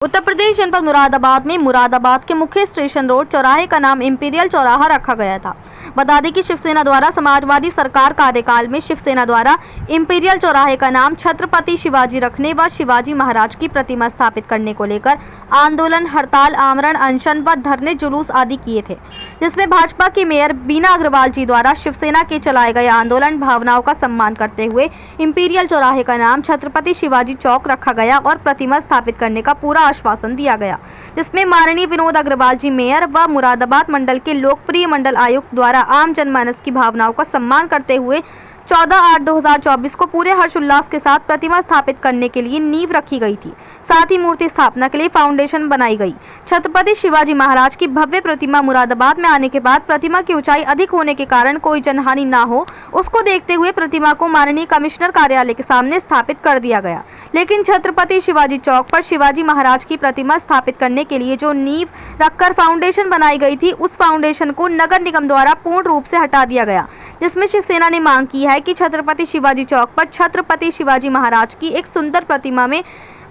उत्तर प्रदेश जनपद मुरादाबाद में मुरादाबाद के मुख्य स्टेशन रोड चौराहे का नाम इंपीरियल चौराहा रखा गया था। बता दें कि शिवसेना द्वारा समाजवादी सरकार कार्यकाल में शिवसेना द्वारा इंपीरियल चौराहे का नाम छत्रपति शिवाजी रखने व शिवाजी महाराज की प्रतिमा स्थापित करने को लेकर आंदोलन, हड़ताल, आमरण अनशन व धरने जुलूस आदि किए थे, जिसमें भाजपा की मेयर बीना अग्रवाल जी द्वारा शिवसेना के चलाए गए आंदोलन भावनाओं का सम्मान करते हुए इंपीरियल चौराहे का नाम छत्रपति शिवाजी चौक रखा गया और प्रतिमा स्थापित करने का पूरा आश्वासन दिया गया, जिसमें माननीय विनोद अग्रवाल जी मेयर व मुरादाबाद मंडल के लोकप्रिय मंडल आयुक्त द्वारा आम जनमानस की भावनाओं का सम्मान करते हुए 14/8/2024 को पूरे हर्षोल्लास के साथ प्रतिमा स्थापित करने के लिए नींव रखी गई थी। साथ ही मूर्ति स्थापना के लिए फाउंडेशन बनाई गई। छत्रपति शिवाजी महाराज की भव्य प्रतिमा मुरादाबाद में आने के बाद प्रतिमा की ऊंचाई अधिक होने के कारण कोई जनहानि ना हो, उसको देखते हुए प्रतिमा को माननीय कमिश्नर कार्यालय के सामने स्थापित कर दिया गया। लेकिन छत्रपति शिवाजी चौक पर शिवाजी महाराज की प्रतिमा स्थापित करने के लिए जो नींव रखकर फाउंडेशन बनाई गई थी, उस फाउंडेशन को नगर निगम द्वारा पूर्ण रूप से हटा दिया गया, जिसमें शिवसेना ने मांग की है कि छत्रपति शिवाजी चौक पर छत्रपति शिवाजी महाराज की एक सुंदर प्रतिमा में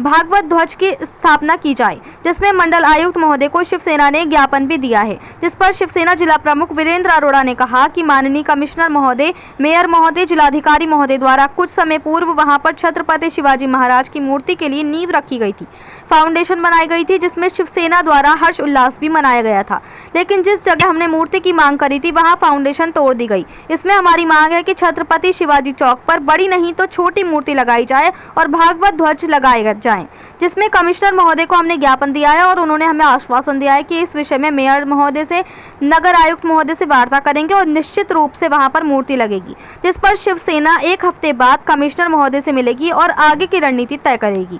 भागवत ध्वज की स्थापना की जाए, जिसमें मंडल आयुक्त महोदय को शिवसेना ने ज्ञापन भी दिया है, जिस पर शिवसेना जिला प्रमुख वीरेंद्र अरोड़ा ने कहा कि माननीय कमिश्नर महोदय, मेयर महोदय, जिलाधिकारी महोदय द्वारा कुछ समय पूर्व वहां पर छत्रपति शिवाजी महाराज की मूर्ति के लिए नींव रखी गई थी, फाउंडेशन बनाई गई थी, जिसमें शिवसेना द्वारा हर्ष उल्लास भी मनाया गया था। लेकिन जिस जगह हमने मूर्ति की मांग करी थी, वहाँ फाउंडेशन तोड़ दी गई। इसमें हमारी मांग है कि छत्रपति शिवाजी चौक पर बड़ी नहीं तो छोटी मूर्ति लगाई जाए और भागवत ध्वज लगाए जाएं, जिसमें कमिश्नर महोदय को हमने ज्ञापन दिया है और उन्होंने हमें आश्वासन दिया है कि इस विषय में मेयर महोदय से, नगर आयुक्त महोदय से वार्ता करेंगे और निश्चित रूप से वहां पर मूर्ति लगेगी, जिस पर शिवसेना 1 हफ्ते बाद कमिश्नर महोदय से मिलेगी और आगे की रणनीति तय करेगी।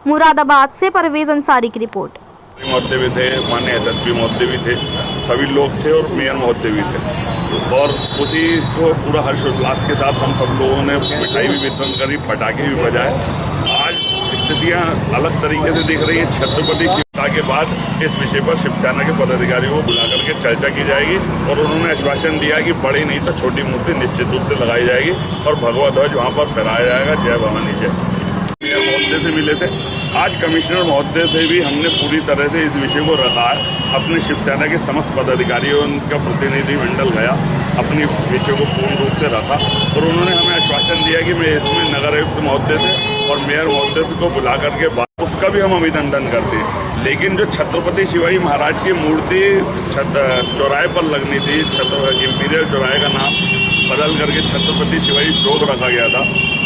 मुरादाबाद से परवेज अंसारी की रिपोर्ट। महोदय भी थे, माननीय एसएसपी महोदय भी थे, सभी लोग थे और मेयर महोदय भी थे और उसी को पूरा हर्षोल्लास के साथ हम सब लोगों ने मिठाई भी वितरण करी, पटाखे भी बजाए। आज स्थितियाँ अलग तरीके से दिख रही है। छत्रपति शिवता के बाद इस विषय पर शिवसेना के पदाधिकारियों को बुला करके चर्चा की जाएगी और उन्होंने आश्वासन दिया कि बड़ी नहीं तो छोटी मूर्ति निश्चित रूप से लगाई जाएगी और भगवा ध्वज वहाँ पर फहराया जाएगा। जय भवानी जय। मेयर महोदय से मिले थे, आज कमिश्नर महोदय से भी हमने पूरी तरह से इस विषय को रखा है। अपने शिवसेना के समस्त पदाधिकारियों उनका प्रतिनिधिमंडल गया, अपनी विषय को पूर्ण रूप से रखा और उन्होंने हमें आश्वासन दिया कि मैं इसमें नगर आयुक्त महोदय से और मेयर महोदय को बुला करके उसका भी हम अभिनंदन करते हैं। लेकिन जो छत्रपति शिवाजी महाराज की मूर्ति चौराहे पर लगनी थी, इंपीरियल चौराहे का नाम बदल करके छत्रपति शिवाजी चौक रखा गया था,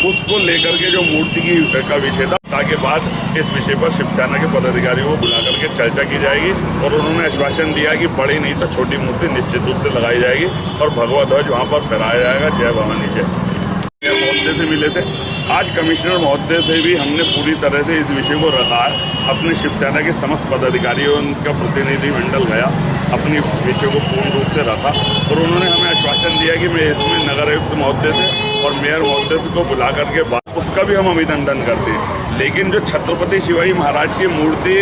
उसको लेकर के जो मूर्ति का विषय था के बाद इस विषय पर शिवसेना के पदाधिकारियों को बुला करके चर्चा की जाएगी और उन्होंने आश्वासन दिया कि बड़ी नहीं तो छोटी मूर्ति निश्चित रूप से लगाई जाएगी और भगवा ध्वज वहाँ पर फहराया जाएगा। जय भवानी जय। मेयर महोदय से मिले थे, आज कमिश्नर महोदय से भी हमने पूरी तरह से इस विषय को रखा है। अपने शिवसेना के समस्त पदाधिकारियों उनका प्रतिनिधिमंडल गया, अपनी विषय को पूर्ण रूप से रखा और उन्होंने हमें आश्वासन दिया कि मैं इसमें नगर आयुक्त महोदय से और मेयर महोदय को बुला करके उसका भी हम अभिनंदन करते हैं। लेकिन जो छत्रपति शिवाजी महाराज की मूर्ति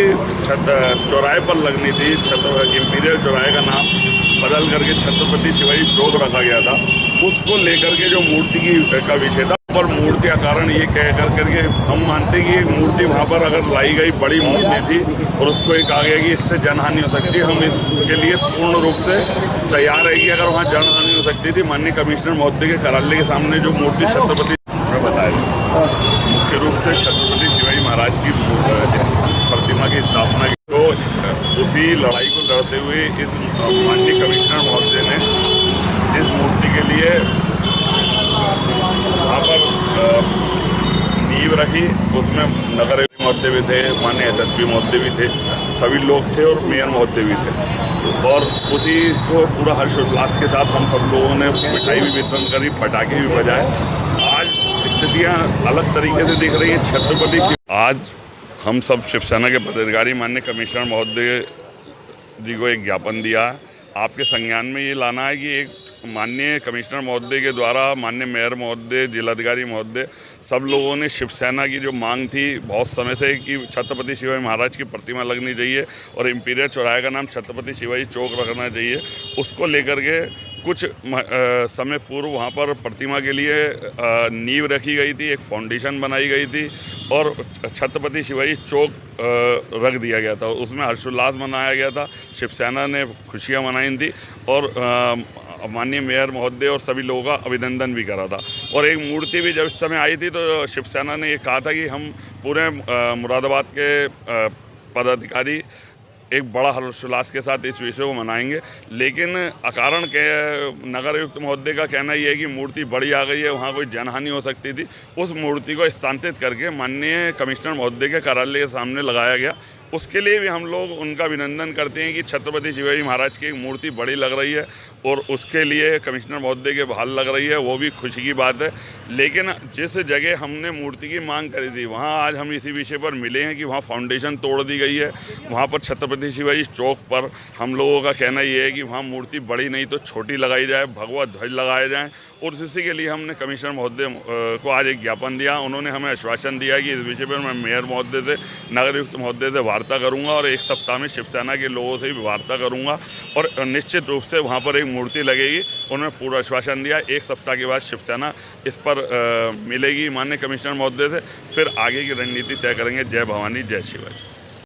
चौराहे पर लगनी थी, इंपीरियल चौराहे का नाम बदल करके छत्रपति शिवाजी चौक रखा गया था, उसको लेकर के जो मूर्ति का विषय था पर मूर्ति का कारण ये कह करके हम मानते कि एक मूर्ति वहाँ पर अगर लाई गई बड़ी मूर्ति थी और उसको एक आ गया कि इससे जनहानि हो सकती है। हम इसके लिए पूर्ण रूप से तैयार है कि अगर वहाँ जनहानि हो सकती थी, माननीय कमिश्नर महोदय के कार्यालय के सामने जो मूर्ति छत्रपति बताया, मुख्य रूप से छत्रपति शिवाजी महाराज की प्रतिमा की स्थापना की, तो उसी लड़ाई को लड़ते हुए इस माननीय कमिश्नर महोदय ने इस मूर्ति के लिए वहाँ पर नींव रखी। उसमें नगर महोदय भी थे, माननीय एसएसपी महोदय भी थे, सभी लोग थे और मेयर महोदय भी थे और उसी को पूरा हर्षोल्लास के साथ हम सब लोगों ने मिठाई भी वितरण करी, पटाखे भी बजाए। आज स्थितियाँ अलग तरीके से दिख रही है। छत्रपति आज हम सब शिवसेना के पदाधिकारी माननीय कमिश्नर महोदय जी को एक ज्ञापन दिया। आपके संज्ञान में ये लाना है कि एक माननीय कमिश्नर महोदय के द्वारा माननीय मेयर महोदय, जिलाधिकारी महोदय, सब लोगों ने शिवसेना की जो मांग थी बहुत समय से कि छत्रपति शिवाजी महाराज की प्रतिमा लगनी चाहिए और इंपीरियल चौराहे का नाम छत्रपति शिवाजी चौक रखना चाहिए, उसको लेकर के कुछ समय पूर्व वहाँ पर प्रतिमा के लिए नींव रखी गई थी, एक फाउंडेशन बनाई गई थी और छत्रपति शिवाजी चौक रख दिया गया था। उसमें हर्षोल्लास मनाया गया था, शिवसेना ने खुशियाँ मनाई थी और माननीय मेयर महोदय और सभी लोगों का अभिनंदन भी करा था। और एक मूर्ति भी जब इस समय आई थी तो शिवसेना ने ये कहा था कि हम पूरे मुरादाबाद के पदाधिकारी एक बड़ा हर्षोल्लास के साथ इस विषय को मनाएंगे, लेकिन अकारण के नगर आयुक्त महोदय का कहना यह है कि मूर्ति बड़ी आ गई है, वहाँ कोई जनहानि हो सकती थी। उस मूर्ति को स्थानांतरित करके माननीय कमिश्नर महोदय के कार्यालय के सामने लगाया गया। उसके लिए भी हम लोग उनका अभिनंदन करते हैं कि छत्रपति शिवाजी महाराज की एक मूर्ति बड़ी लग रही है और उसके लिए कमिश्नर महोदय के बहाल लग रही है, वो भी खुशी की बात है। लेकिन जिस जगह हमने मूर्ति की मांग करी थी वहाँ आज हम इसी विषय पर मिले हैं कि वहाँ फाउंडेशन तोड़ दी गई है। वहाँ पर छत्रपति शिवाजी चौक पर हम लोगों का कहना ये है कि वहाँ मूर्ति बड़ी नहीं तो छोटी लगाई जाए, भगवा ध्वज लगाए जाएँ। और इसी के लिए हमने कमिश्नर महोदय को आज एक ज्ञापन दिया। उन्होंने हमें आश्वासन दिया कि इस विषय पर मैं मेयर महोदय से, नगर आयुक्त महोदय से वार्ता करूंगा और एक सप्ताह में शिवसेना के लोगों से भी वार्ता करूंगा और निश्चित रूप से वहां पर एक मूर्ति लगेगी। उन्होंने पूरा आश्वासन दिया। एक सप्ताह के बाद शिवसेना इस पर मिलेगी माननीय कमिश्नर महोदय से, फिर आगे की रणनीति तय करेंगे। जय भवानी, जय शिवाजी।